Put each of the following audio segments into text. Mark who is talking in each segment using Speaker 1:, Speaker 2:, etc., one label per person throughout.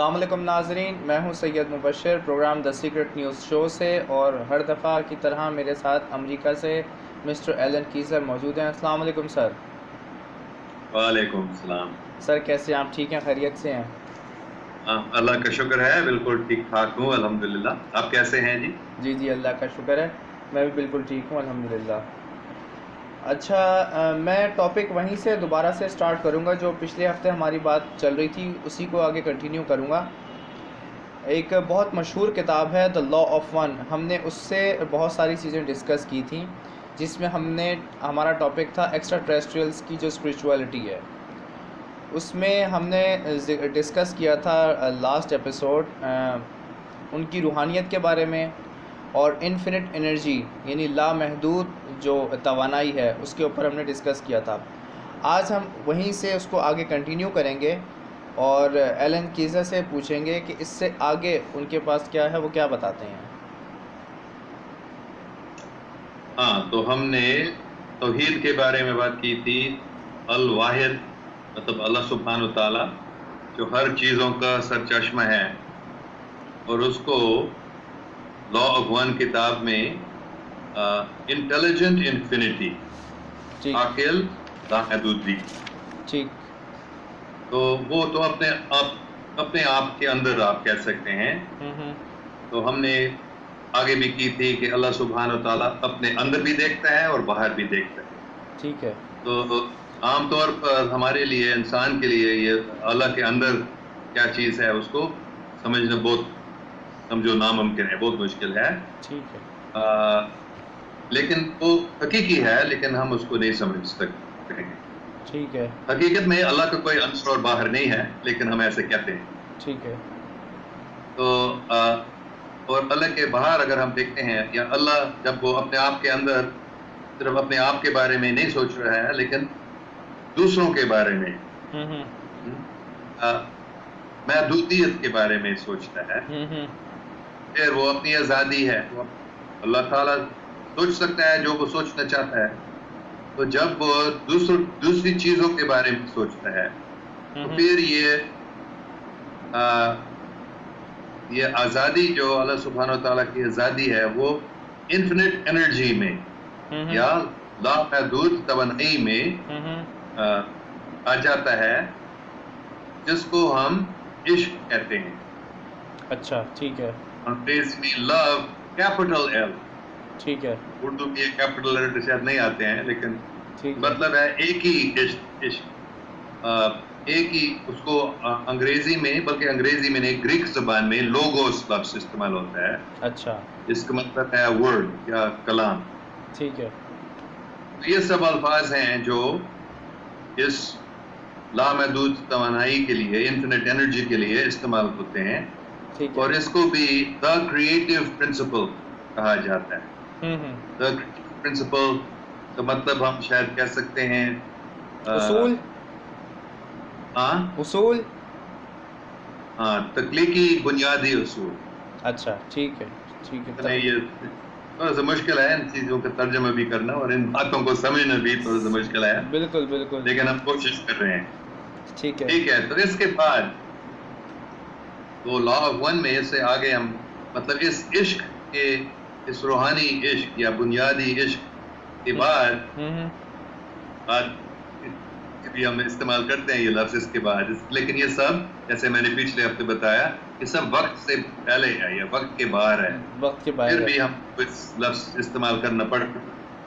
Speaker 1: السلام علیکم ناظرین، میں ہوں سید مبشر پروگرام دا سیکرٹ نیوز شو سے، اور ہر دفعہ کی طرح میرے ساتھ امریکہ سے مسٹر ایلن کیزر موجود ہیں۔ السلام علیکم سر۔
Speaker 2: وعلیکم السلام
Speaker 1: سر کیسے ہیں آپ؟ ٹھیک ہیں؟ خیریت سے ہیں؟
Speaker 2: اللہ کا شکر ہے، بالکل ٹھیک ٹھاک ہوں الحمدللہ۔ آپ کیسے ہیں جی؟
Speaker 1: جی اللہ کا شکر ہے، میں بھی بالکل ٹھیک ہوں الحمدللہ۔ اچھا، میں ٹاپک وہیں سے دوبارہ سے سٹارٹ کروں گا جو پچھلے ہفتے ہماری بات چل رہی تھی، اسی کو آگے کنٹینیو کروں گا۔ ایک بہت مشہور کتاب ہے دا لا آف ون، ہم نے اس سے بہت ساری چیزیں ڈسکس کی تھیں، جس میں ہمارا ٹاپک تھا ایکسٹرا ٹریسٹریلس کی جو اسپریچولیٹی ہے۔ اس میں ہم نے ڈسکس کیا تھا لاسٹ ایپیسوڈ ان کی روحانیت کے بارے میں، اور انفینٹ انرجی یعنی لامحدود جو توانائی ہے اس کے اوپر ہم نے ڈسکس کیا تھا۔ آج ہم وہیں سے اس کو آگے کنٹینیو کریں گے اور ایلن کیزر سے پوچھیں گے کہ اس سے آگے ان کے پاس کیا ہے، وہ کیا بتاتے ہیں۔
Speaker 2: تو ہم نے توحید کے بارے میں بات کی تھی، الواحد مطلب اللہ سبحانہ و تعالی جو ہر چیزوں کا سرچشمہ ہے، اور اس کو لا آف ون کتاب میں انٹیلیجنٹ انفینٹی، عاقل لامحدودی،
Speaker 1: ٹھیک،
Speaker 2: تو وہ تو اپنے آپ کے اندر آپ کہہ سکتے ہیں۔ تو ہم نے آگے بھی کی تھی کہ اللہ سبحانہ و تعالیٰ اپنے اندر بھی دیکھتا ہے اور باہر بھی دیکھتا ہے۔
Speaker 1: ٹھیک ہے۔
Speaker 2: تو عام طور پر ہمارے لیے، انسان کے لیے، یہ اللہ کے اندر کیا چیز ہے اس کو سمجھنا بہت سمجھو ناممکن ہے، بہت مشکل ہے۔
Speaker 1: ٹھیک ہے،
Speaker 2: لیکن وہ حقیقی ہے، لیکن ہم اس کو نہیں سمجھ سکتے ہیں۔
Speaker 1: ٹھیک ہے،
Speaker 2: حقیقت میں اللہ کا کوئی عنصر اور باہر نہیں ہے، لیکن ہم ایسے کہتے ہیں۔
Speaker 1: ٹھیک ہے۔
Speaker 2: تو اور اللہ کے باہر اگر ہم دیکھتے ہیں، یا اللہ جب وہ اپنے آپ کے اندر صرف اپنے آپ کے بارے میں نہیں سوچ رہا ہے، لیکن دوسروں کے بارے میں، محدودیت کے بارے میں سوچتا ہے، پھر وہ اپنی آزادی ہے، اللہ تعالیٰ سوچ سکتا ہے جو وہ سوچنا چاہتا ہے۔ تو جب وہ دوسری چیزوں کے بارے میں سوچتا ہے، تو پھر یہ آزادی جو اللہ سبحانہ و تعالیٰ کی آزادی ہے، وہ انفینٹ انرجی میں یا لامحدود توانائی میں آ جاتا ہے، جس کو ہم عشق کہتے ہیں۔
Speaker 1: اچھا، ٹھیک ہے۔
Speaker 2: انگریزی میں لو، کیپٹل ایل۔
Speaker 1: ٹھیک ہے۔
Speaker 2: اردو میں یہ کیپٹل لیٹر شاید نہیں آتے ہیں، لیکن مطلب ہے ایک ہی عشق، ایک ہی، اس کو انگریزی میں، بلکہ انگریزی میں نہیں، گریک زبان میں لوگوس لفظ استعمال ہوتا ہے۔
Speaker 1: اچھا،
Speaker 2: اس کا مطلب ہے ورڈ یا کلام۔
Speaker 1: ٹھیک ہے۔
Speaker 2: یہ سب الفاظ ہیں جو اس لامحدود توانائی کے لیے، انفینٹ انرجی کے لیے استعمال ہوتے ہیں، اور اس کو بھی دا کریٹو پرنسپل کہا جاتا ہے۔ دا پرنسپل کا مطلب ہم شاید کہہ سکتے ہیں
Speaker 1: اصول۔ اصول،
Speaker 2: تخلیقی بنیادی اصول۔
Speaker 1: اچھا، ٹھیک ہے، ٹھیک ہے۔
Speaker 2: یہ تھوڑا سا مشکل ہے ان چیزوں کا ترجمہ بھی کرنا، اور ان باتوں کو سمجھنا بھی تھوڑا سا مشکل ہے۔
Speaker 1: بالکل بالکل،
Speaker 2: لیکن ہم کوشش کر رہے ہیں۔
Speaker 1: ٹھیک ہے،
Speaker 2: ٹھیک ہے۔ تو اس کے بعد وہ لا آف ون میں اس سے آگے ہم مطلب اس عشق کے، اس روحانی عشق یا بنیادی عشق کے بعد بھی ہم استعمال کرتے ہیں یہ لفظ اس کے بعد، لیکن یہ سب جیسے میں نے پچھلے ہفتے بتایا، یہ سب وقت سے پہلے ہے یا وقت کے باہر ہے،
Speaker 1: وقت کے باہر،
Speaker 2: پھر بھی ہم اس لفظ استعمال کرنا پڑتا ہے۔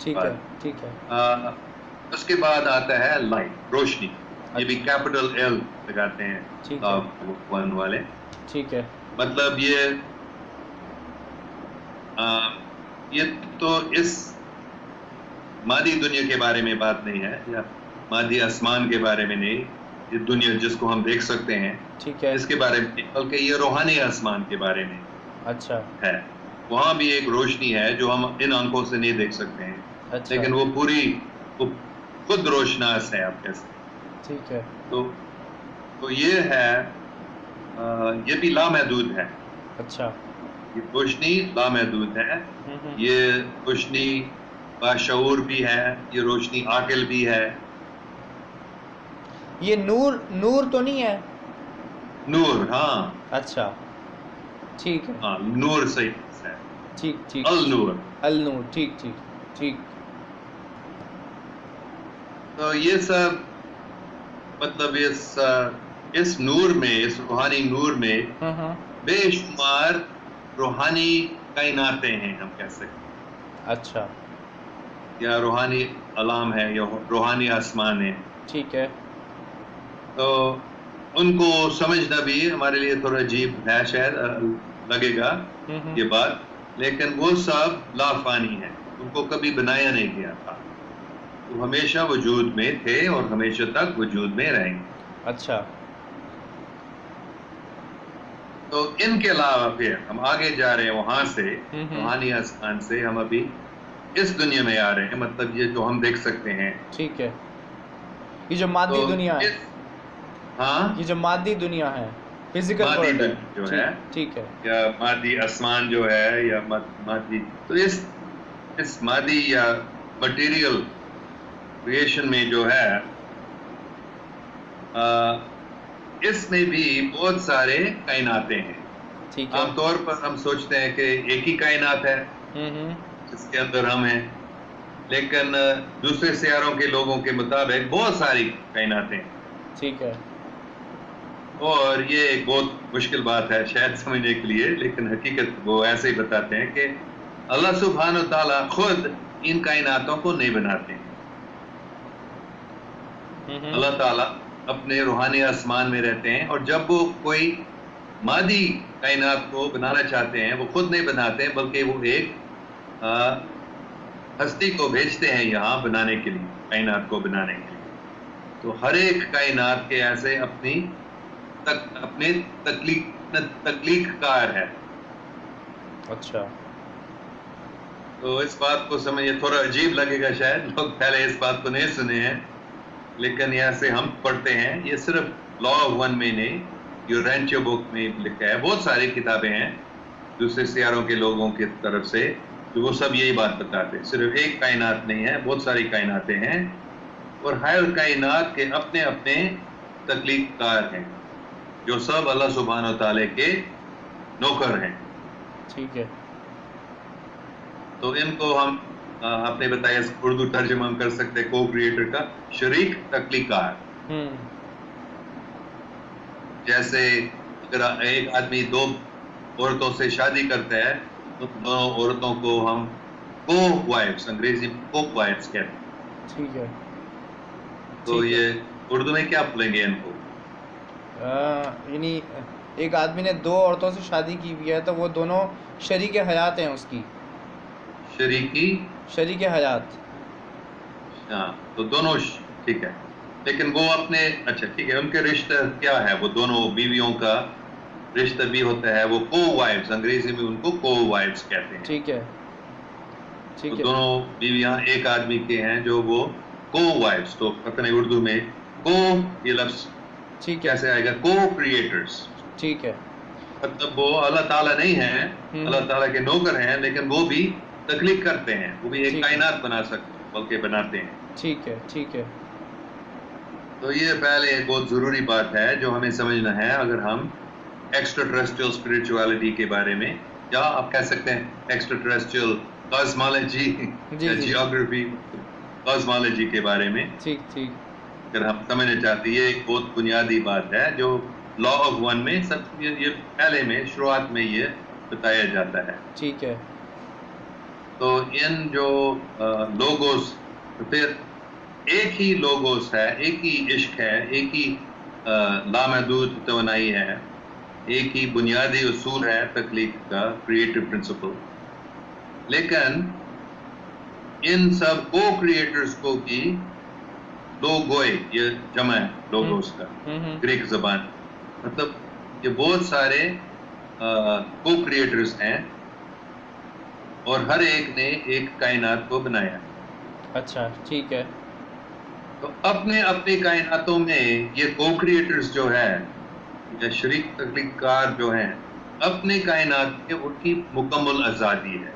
Speaker 1: ٹھیک ہے، ٹھیک ہے۔
Speaker 2: اس کے بعد آتا ہے لائٹ، روشنی، یہ بھی کیپٹل ایل لگاتے ہیں ون والے۔
Speaker 1: ٹھیک ہے۔
Speaker 2: مطلب یہ تو اس مادی دنیا کے بارے میں بات نہیں ہے، یا مادی آسمان کے بارے میں نہیں، یہ دنیا جس کو ہم دیکھ سکتے ہیں،
Speaker 1: ٹھیک ہے،
Speaker 2: اس کے بارے میں، بلکہ یہ روحانی آسمان کے بارے میں
Speaker 1: اچھا
Speaker 2: ہے۔ وہاں بھی ایک روشنی ہے جو ہم ان آنکھوں سے نہیں دیکھ سکتے ہیں،
Speaker 1: اچھا،
Speaker 2: لیکن وہ خود روشناس ہے، آپ کہہ سکتے ہیں۔
Speaker 1: ٹھیک ہے۔
Speaker 2: تو یہ ہے، یہ بھی لامحدود ہے۔
Speaker 1: اچھا،
Speaker 2: یہ روشنی لامحدود ہے، یہ روشنی باشعور بھی ہے، یہ روشنی عاقل بھی ہے۔
Speaker 1: یہ نور تو نہیں ہے؟
Speaker 2: نور, ہاں
Speaker 1: اچھا ٹھیک ہے,
Speaker 2: ہاں نور صحیح ہے,
Speaker 1: ٹھیک ٹھیک,
Speaker 2: النور.
Speaker 1: النور, ٹھیک ٹھیک ٹھیک.
Speaker 2: تو یہ سب مطلب اس نور میں, اس روحانی نور میں بے شمار روحانی کائناتیں ہیں, ہم کہہ سکتے ہیں.
Speaker 1: اچھا,
Speaker 2: یا روحانی علام ہے, یا روحانی آسمان ہے.
Speaker 1: ٹھیک ہے.
Speaker 2: تو ان کو سمجھنا بھی ہمارے لیے تھوڑا عجیب ہے, شاید لگے گا یہ بات, لیکن وہ سب لا فانی ہیں, ان کو کبھی بنایا نہیں گیا تھا, وہ ہمیشہ وجود میں تھے اور ہمیشہ تک وجود میں رہیں گے.
Speaker 1: اچھا,
Speaker 2: تو ان کے علاوہ پھر ہم آگے جا رہے ہیں وہاں سے, روحانی آسمان سے ہم ابھی اس دنیا میں آ رہے ہیں, مطلب یہ جو ہم دیکھ سکتے ہیں.
Speaker 1: ٹھیک ہے, یہ جو مادی دنیا ہے,
Speaker 2: ہاں
Speaker 1: یہ جو مادی دنیا ہے, فزیکل ورلڈ ہے
Speaker 2: جو ہے,
Speaker 1: ٹھیک ہے,
Speaker 2: یا مادی آسمان جو ہے, یا مادی, تو اس مادی یا مٹیریل کریشن میں جو ہے, اس میں بھی بہت سارے کائناتیں ہیں.
Speaker 1: ٹھیک ہے,
Speaker 2: عام طور پر ہم سوچتے ہیں کہ ایک ہی کائنات ہے جس کے اندر ہم ہیں, لیکن دوسرے سیاروں کے لوگوں کے مطابق بہت ساری کائناتیں ہیں.
Speaker 1: ٹھیک ہے,
Speaker 2: اور یہ ایک بہت مشکل بات ہے شاید سمجھنے کے لیے, لیکن حقیقت وہ ایسے ہی بتاتے ہیں کہ اللہ سبحانہ و تعالیٰ خود ان کائناتوں کو نہیں بناتے ہیں. اللہ تعالیٰ اپنے روحانی آسمان میں رہتے ہیں, اور جب وہ کوئی مادی کائنات کو بنانا چاہتے ہیں, وہ خود نہیں بناتے ہیں, بلکہ وہ ایک ہستی کو بھیجتے ہیں یہاں بنانے کے لیے, کائنات کو بنانے کے لیے. تو ہر ایک کائنات کے ایسے اپنے تخلیق کار ہے.
Speaker 1: اچھا,
Speaker 2: تو اس بات کو سمجھے, تھوڑا عجیب لگے گا شاید, لوگ پہلے اس بات کو نہیں سنے ہیں, لیکن یہاں سے ہم پڑھتے ہیں. یہ صرف لا آف ون میں نہیں, جو رینچو بک میں لکھا ہے, بہت ساری کتابیں ہیں دوسرے سیاروں کے لوگوں کی طرف سے, جو وہ سب یہی بات بتاتے ہیں. صرف ایک کائنات نہیں ہے, بہت ساری کائناتیں ہیں, اور ہر کائنات کے اپنے اپنے تخلیق کار ہیں, جو سب اللہ سبحانہ و تعالیٰ کے نوکر ہیں.
Speaker 1: ٹھیک ہے,
Speaker 2: تو ان کو ہم آپ نے بتایا اردو ترجمہ ہم کر سکتے کو کریٹر کا شریک تخلیق کار. جیسے اگر ایک آدمی دو عورتوں سے شادی کرتا ہے, تو دونوں عورتوں کو ہم کو وائفس, انگریزی میں کو وائفس کہتے ہیں.
Speaker 1: ٹھیک ہے,
Speaker 2: تو یہ اردو میں کیا بولیں گے ان کو؟
Speaker 1: یعنی ایک آدمی نے دو عورتوں سے شادی کی ہوئی ہے, تو وہ دونوں شریک حیات ہیں اس کی, شریک حیات.
Speaker 2: ہاں, تو دونوں ٹھیک ہے, لیکن وہ اپنے, اچھا ٹھیک ہے, ان کے رشتہ کیا ہے, وہ دونوں بیویوں کا رشتہ بھی ہوتا ہے, وہ کو وائفس, انگریزی میں ان کو کو وائفس کہتے ہیں.
Speaker 1: ٹھیک ہے,
Speaker 2: تو دونوں بیویاں ایک آدمی کے ہیں جو وہ کو وائفس. تو پتہ نہیں اردو میں کو یہ لفظ کیسے آئے گا, کو کریٹرز.
Speaker 1: ٹھیک ہے,
Speaker 2: مطلب وہ اللہ تعالیٰ نہیں ہیں, اللہ تعالیٰ کے نوکر ہیں, لیکن وہ بھی تخلیق کرتے ہیں, وہ بھی ایک کائنات بنا سکتے ہیں, بلکہ بناتے ہیں.
Speaker 1: ٹھیک ہے, ٹھیک ہے.
Speaker 2: تو یہ پہلے ایک بہت ضروری بات ہے جو ہمیں سمجھنا ہے, اگر ہم ایکسٹرا ٹریسٹریل اسپرچویلٹی کے بارے میں, یا آپ کہہ سکتے ہیں ایکسٹرا ٹریسٹریل کاسمالوجی یا جیوگرافی کاسمالوجی کے بارے میں اگر ہم سمجھنا چاہتے ہیں. یہ ایک بہت بنیادی بات ہے جو لا آف ون میں سب یہ پہلے میں شروعات میں یہ بتایا جاتا ہے.
Speaker 1: ٹھیک ہے.
Speaker 2: تو ان جو لوگوس, پھر ایک ہی لوگوس ہے, ایک ہی عشق ہے, ایک ہی لامحدود توانائی ہے, ایک ہی بنیادی اصول ہے تخلیق کا, کریٹو پرنسپل. لیکن ان سب کو کریٹرز کو بھی لوگوئے, یہ جمع ہے لوگوس کا گریک زبان, مطلب یہ بہت سارے کو کریٹرز ہیں, اور ہر ایک نے ایک کائنات کو بنایا.
Speaker 1: اچھا, ٹھیک ہے.
Speaker 2: تو اپنے اپنی کائناتوں میں یہ کو کریٹرز جو ہے, یا شریک تخلیق کار جو ہیں, اپنے کائنات کے ان کی مکمل آزادی ہے.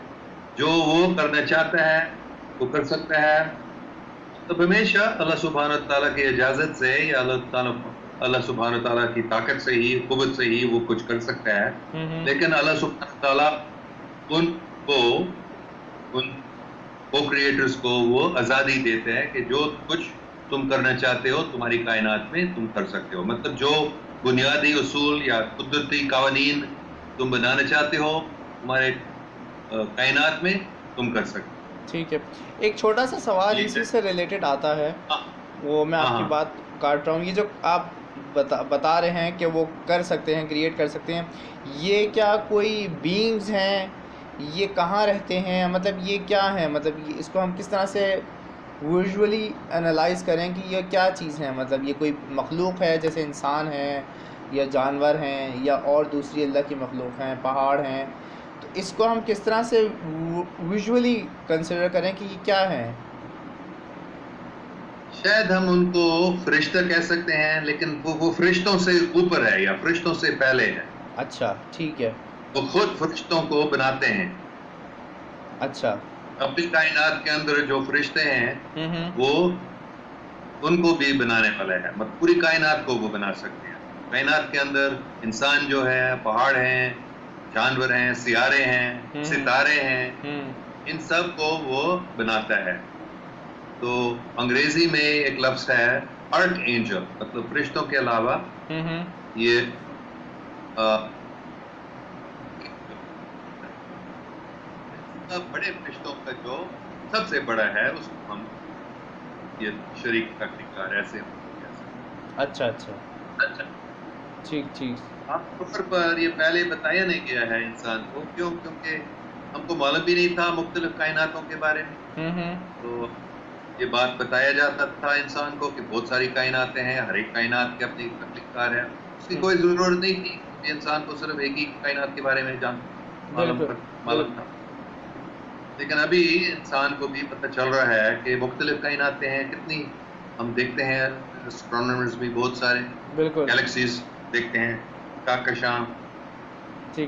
Speaker 2: جو وہ کرنا چاہتا ہے وہ کر سکتا ہے. تو ہمیشہ اللہ سبحانہ تعالیٰ کی اجازت سے, یا اللہ تعالیٰ اللہ سبحانہ تعالیٰ کی طاقت سے ہی قوت سے ہی وہ کچھ کر سکتا ہے، لیکن اللہ سبحانہ تعالیٰ ان کو کریٹرز کو وہ آزادی دیتے ہیں کہ جو کچھ تم کرنا چاہتے ہو تمہاری کائنات میں تم کر سکتے ہو. مطلب جو بنیادی اصول یا قدرتی قوانین تم بنانا چاہتے ہو تمہارے کائنات میں تم کر سکتے ہو.
Speaker 1: ٹھیک ہے. ایک چھوٹا سا سوال اسی سے ریلیٹڈ آتا ہے، وہ میں آپ کی بات کاٹ رہا ہوں. یہ جو آپ بتا رہے ہیں کہ وہ کر سکتے ہیں، کریٹ کر سکتے ہیں، یہ کیا کوئی بینگز ہیں؟ یہ کہاں رہتے ہیں؟ مطلب یہ کیا ہے؟ مطلب اس کو ہم کس طرح سے ویژولی انالائز کریں کہ یہ کیا چیز ہے؟ مطلب یہ کوئی مخلوق ہے جیسے انسان ہیں یا جانور ہیں یا اور دوسری اللہ کی مخلوق ہیں، پہاڑ ہیں؟ تو اس کو ہم کس طرح سے ویژولی کنسیڈر کریں کہ یہ کیا ہے؟
Speaker 2: شاید ہم ان کو فرشتہ کہہ سکتے ہیں، لیکن وہ فرشتوں سے اوپر ہے یا فرشتوں سے پہلے ہے.
Speaker 1: اچھا ٹھیک ہے.
Speaker 2: وہ خود فرشتوں کو بناتے ہیں.
Speaker 1: اچھا.
Speaker 2: اپنی کائنات کے اندر جو فرشتے ہیں وہ ان کو بھی بنانے والا ہے. مطلب پوری کائنات کو وہ بنا سکتے ہیں. کائنات کے اندر انسان جو ہے، پہاڑ ہیں، جانور ہیں، سیارے ہیں، ستارے ہیں، ان سب کو وہ بناتا ہے. تو انگریزی میں ایک لفظ ہے آرک اینجل، مطلب فرشتوں کے علاوہ یہ بڑے فرشتوں کا جو سب سے بڑا ہے اس کو ہم یہ شریک تخلیقار ایسے.
Speaker 1: اچھا اچھا
Speaker 2: اچھا
Speaker 1: ٹھیک ٹھیک.
Speaker 2: عام طور پر یہ پہلے بتایا نہیں گیا ہے انسان کو، کیونکہ ہم کو معلوم بھی نہیں تھا مختلف کائناتوں کے بارے میں. تو یہ بات بتایا جاتا تھا انسان کو کہ بہت ساری کائناتیں ہیں، ہر ایک کائنات کے اپنی تخلیقار ہے. اس کی کوئی ضرورت نہیں تھی کہ انسان کو صرف ایک ہی کائنات کے بارے میں معلوم تھا. لیکن ابھی انسان کو بھی پتہ چل رہا ہے کہ مختلف کائناتیں ہیں. کتنی ہم دیکھتے ہیں، اسٹرونامرز بھی بہت سارے گیلیکسیز دیکھتے ہیں، کہکشاں.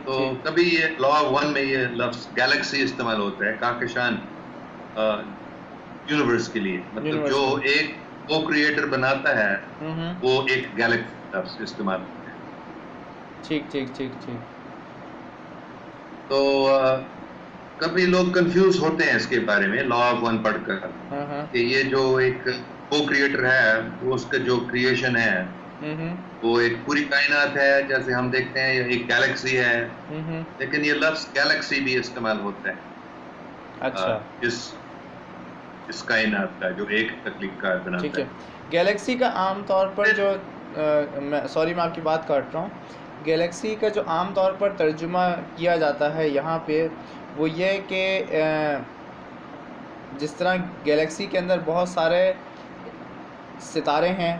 Speaker 2: تو کبھی یہ لا آف ون میں یہ لفظ گیلیکسی استعمال ہوتا ہے کہکشان یونیورس کے لیے. مطلب جو ایک وہ کریٹر بناتا ہے وہ ایک گیلیکسی لفظ استعمال ہوتا ہے.
Speaker 1: ٹھیک ٹھیک ٹھیک ٹھیک.
Speaker 2: تو کبھی لوگ کنفیوز ہوتے ہیں اس کے بارے میں لا آف ون پڑھ کر کہ یہ جو ایک وہ کریٹر ہے، وہ اس کا جو کریشن ہے وہ ایک پوری کائنات ہے جیسے ہم دیکھتے ہیں، ایک گیلیکسی ہے. لیکن یہ لفظ گیلیکسی بھی استعمال ہوتا ہے.
Speaker 1: اچھا.
Speaker 2: اس کائنات کا جو ایک تخلیق کار بناتا ہے.
Speaker 1: گیلیکسی کا عام طور پر جو سوری میں آپ کی بات کاٹ رہا ہوں، گیلیکسی کا جو عام طور پر ترجمہ کیا جاتا ہے یہاں پہ وہ یہ کہ جس طرح گیلیکسی کے اندر بہت سارے ستارے ہیں،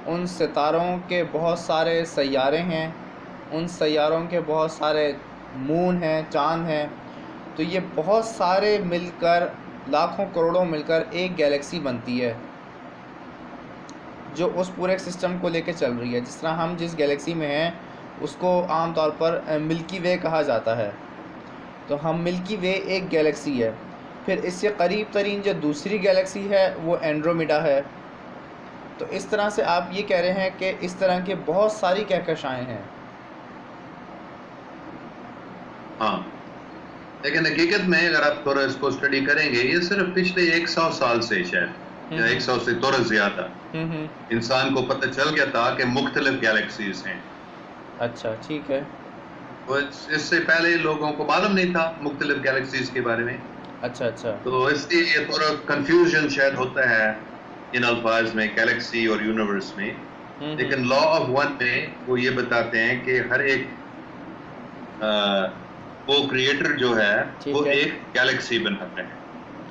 Speaker 1: ان ستاروں کے بہت سارے سیارے ہیں، ان سیاروں کے بہت سارے مون ہیں، چاند ہیں. تو یہ بہت سارے مل کر، لاکھوں کروڑوں مل کر ایک گیلیکسی بنتی ہے جو اس پورے سسٹم کو لے کے چل رہی ہے. جس طرح ہم جس گیلیکسی میں ہیں اس کو عام طور پر ملکی وے کہا جاتا ہے. تو ہم ملکی وے ایک گیلیکسی ہے. پھر اس سے قریب ترین جو دوسری گیلیکسی ہے وہ اینڈرومیڈا ہے. تو اس طرح سے آپ یہ کہہ رہے ہیں کہ اس طرح کے بہت ساری کہکشائیں ہیں.
Speaker 2: ہاں، لیکن حقیقت میں اگر آپ تھوڑا اس کو اسٹڈی کریں گے، یہ صرف پچھلے 100 سال سے شاید یا 100 سے تھوڑا زیادہ انسان کو پتہ چل گیا تھا کہ مختلف گیلیکسیز ہیں.
Speaker 1: اچھا ٹھیک ہے.
Speaker 2: اس سے پہلے لوگوں کو معلوم نہیں تھا مختلف گیلیکسیز کے بارے میں.
Speaker 1: اچھا اچھا.
Speaker 2: تو اس لیے یہ تھوڑا کنفیوژن شاید ہوتا ہے ان الفاظ میں، گیلیکسی اور یونیورس میں. لیکن لا آف ون میں وہ یہ بتاتے ہیں کہ ہر ایک وہ کریٹر جو ہے وہ ایک گیلیکسی بناتا ہے.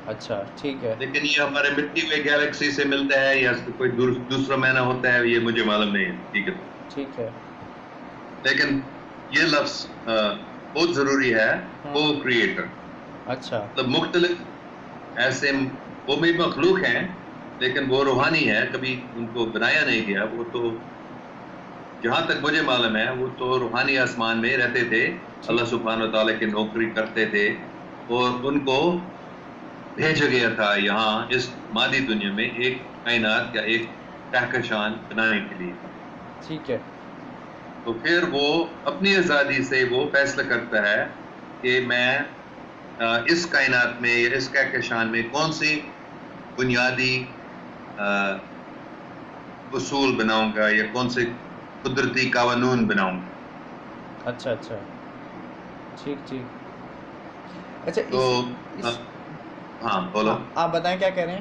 Speaker 1: اچھا ٹھیک ہے.
Speaker 2: لیکن یہ ہمارے ملکی وے گیلیکسی سے ملتا ہے یا کوئی دوسرا معنی ہوتا ہے، یہ مجھے معلوم نہیں ہے.
Speaker 1: ٹھیک ہے.
Speaker 2: لیکن یہ لفظ بہت ضروری ہے، وہ کریٹر.
Speaker 1: اچھا.
Speaker 2: مطلب مختلف ایسے وہ بھی مخلوق ہیں لیکن وہ روحانی ہے، کبھی ان کو بنایا نہیں گیا. وہ تو جہاں تک مجھے معلوم ہے وہ تو روحانی آسمان میں رہتے تھے، اللہ سبحانہ وتعالیٰ کی نوکری کرتے تھے، اور ان کو بھیجا گیا تھا یہاں اس مادی دنیا میں ایک کائنات یا ایک کہکشان بنانے کے لیے.
Speaker 1: ٹھیک ہے.
Speaker 2: تو پھر وہ اپنی آزادی سے وہ فیصلہ کرتا ہے کہ میں اس کائنات میں یا اس کہکشان میں کون سی بنیادی اصول بناؤں گا یا کون سے قدرتی قانون بناؤں گا.
Speaker 1: اچھا اچھا ٹھیک ٹھیک. اچھا
Speaker 2: تو ہاں بولو.
Speaker 1: آپ بتائیں کیا کہہ رہے ہیں.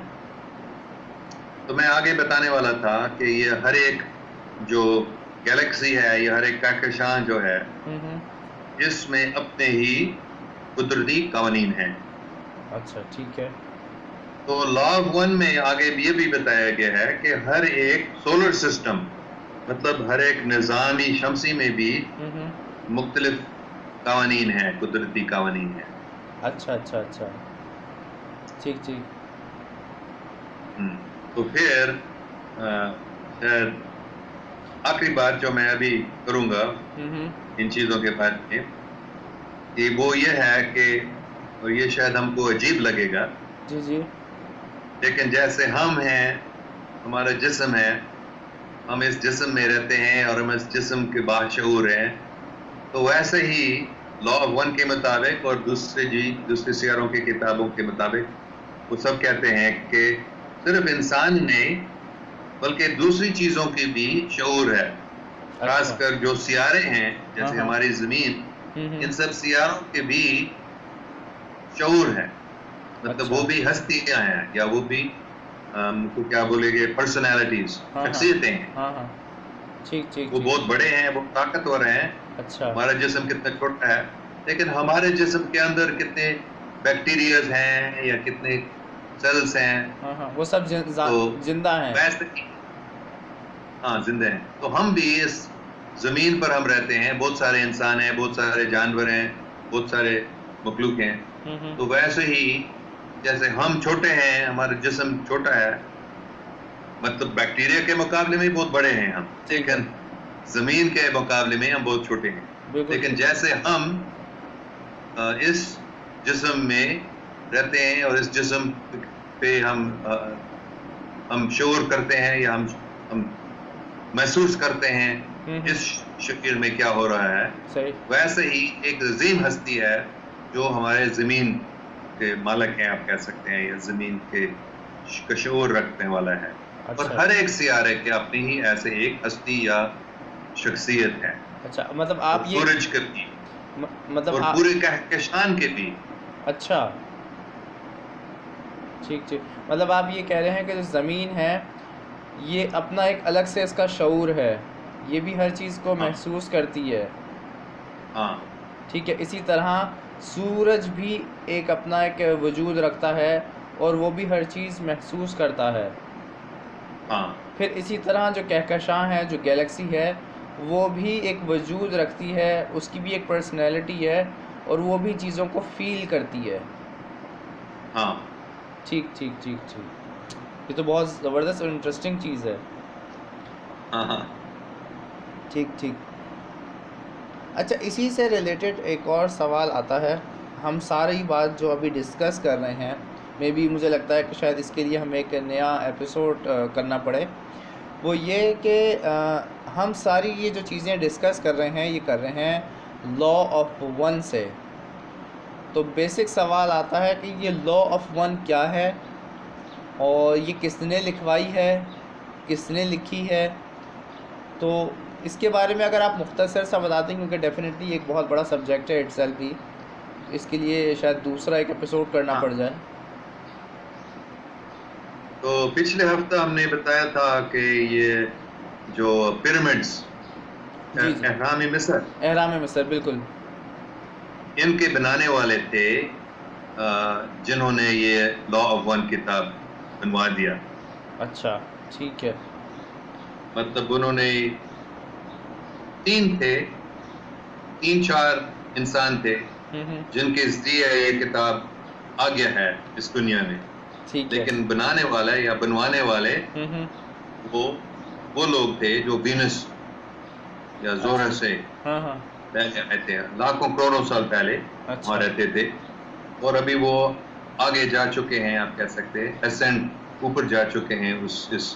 Speaker 2: تو میں آگے بتانے والا تھا کہ یہ ہر ایک جو گیلیکسی ہے یا ہر ایک کہکشان جو ہے اس میں اپنے ہی قدرتی قوانین ہیں.
Speaker 1: اچھا ٹھیک ہے.
Speaker 2: تو لا آف ون میں آگے یہ بھی بتایا گیا ہے کہ ہر ایک سولر سسٹم مطلب ہر ایک نظامی شمسی میں بھی مختلف قوانین ہیں، قدرتی قوانین ہیں.
Speaker 1: اچھا اچھا اچھا ٹھیک ٹھیک.
Speaker 2: تو پھر شاید آخری بات جو میں ابھی کروں گا ان چیزوں کے بارے میں کہ وہ یہ ہے کہ اور یہ شاید ہم کو عجیب لگے گا
Speaker 1: جی جی
Speaker 2: لیکن جیسے ہم ہیں، ہمارا جسم ہے، ہم اس جسم میں رہتے ہیں اور ہم اس جسم کے باشعور ہیں، تو ویسے ہی لا آف ون کے مطابق اور دوسرے سیاروں کی کتابوں کے مطابق وہ سب کہتے ہیں کہ صرف انسان نہیں بلکہ دوسری چیزوں کی بھی شعور ہے. خاص کر جو سیارے ہیں جیسے ہماری زمین، ان سب سیاروں کے بھی شعور ہے. مطلب وہ بھی ہستیاں ہیں یا وہ بھی کو کیا بولے گے پرسنالٹیز، شخصیتیں ہیں.
Speaker 1: ٹھیک ٹھیک.
Speaker 2: وہ بہت بڑے ہیں، وہ طاقتور ہیں.
Speaker 1: اچھا.
Speaker 2: ہمارا جسم کتنا چھوٹا ہے لیکن ہمارے جسم کے اندر کتنے بیکٹیریاز ہیں یا کتنے سیلز ہیں.
Speaker 1: وہ سب زندہ ہیں.
Speaker 2: ہاں زندہ ہیں. تو ہم بھی اس زمین پر ہم رہتے ہیں، بہت سارے انسان ہیں، بہت سارے جانور ہیں، بہت سارے مخلوق ہیں. تو ویسے ہی جیسے ہم چھوٹے ہیں، ہمارا جسم چھوٹا ہے، مطلب بیکٹیریا کے مقابلے میں بہت بڑے ہیں ہم، لیکن زمین کے مقابلے میں ہم بہت چھوٹے ہیں. لیکن جیسے ہم اس جسم میں رہتے ہیں اور اس جسم پہ ہم شعور کرتے ہیں یا ہم محسوس کرتے ہیں اس شکل میں کیا ہو رہا ہے، ویسے ہی ایک عظیم ہستی ہے جو ہمارے زمین کے مالک ہیں آپ کہہ سکتے ہیں یا زمین کے شعور رکھنے والا ہے. اور ہر ایک سیارے کے اپنی ہی ایسے ایک ہستی یا شخصیت ہے.
Speaker 1: اچھا مطلب آپ یہ
Speaker 2: سورج کے بھی اور پورے کہکشان کے بھی.
Speaker 1: اچھا ٹھیک ٹھیک. مطلب آپ یہ کہہ رہے ہیں کہ جو زمین ہے یہ اپنا ایک الگ سے اس کا شعور ہے، یہ بھی ہر چیز کو محسوس کرتی ہے.
Speaker 2: ہاں
Speaker 1: ٹھیک ہے. اسی طرح سورج بھی ایک اپنا ایک وجود رکھتا ہے اور وہ بھی ہر چیز محسوس کرتا ہے. پھر اسی طرح جو کہکشاں ہے، جو گیلیکسی ہے، وہ بھی ایک وجود رکھتی ہے، اس کی بھی ایک پرسنالٹی ہے اور وہ بھی چیزوں کو فیل کرتی ہے.
Speaker 2: ہاں
Speaker 1: ٹھیک ٹھیک ٹھیک ٹھیک. یہ تو بہت زبردست اور انٹرسٹنگ چیز ہے.
Speaker 2: ہاں
Speaker 1: ٹھیک ٹھیک. اچھا اسی سے ریلیٹڈ ایک اور سوال آتا ہے. ہم ساری بات جو ابھی ڈسکس کر رہے ہیں میں بھی مجھے لگتا ہے کہ شاید اس کے لیے ہمیں ایک نیا ایپیسوڈ کرنا پڑے. وہ یہ کہ ہم ساری یہ جو چیزیں ڈسکس کر رہے ہیں یہ کر رہے ہیں لا آف ون سے. تو بیسک سوال آتا ہے کہ یہ لا آف ون کیا ہے اور یہ کس نے لکھوائی ہے، کس نے لکھی ہے. تو اس کے بارے میں اگر آپ مختصر سا بتا دیں کیونکہ ڈیفینیٹلی ایک بہت بڑا سبجیکٹ ہے اٹ سیلف بھی، اس کے لیے شاید دوسرا ایک ایپیسوڈ کرنا پڑ جائے.
Speaker 2: تو پچھلے ہفتہ ہم نے بتایا تھا کہ یہ جو پیرامڈس اہرام
Speaker 1: مصر بالکل
Speaker 2: ان کے بنانے والے تھے جنہوں نے یہ لا آف ون کتاب بنوا دیا.
Speaker 1: اچھا ٹھیک ہے.
Speaker 2: مطلب انہوں نے تین چار انسان تھے جن کے ذریعے یہ کتاب آ گیا ہے اس دنیا میں. لیکن بنانے والے یا بنوانے والے وہ لوگ تھے جو وینس یا زہرہ سے پہلے آئے تھے، لاکھوں کروڑوں سال پہلے وہاں رہتے تھے اور ابھی وہ آگے جا چکے ہیں، آپ کہہ سکتے ہیں اسینڈ اوپر جا چکے ہیں اس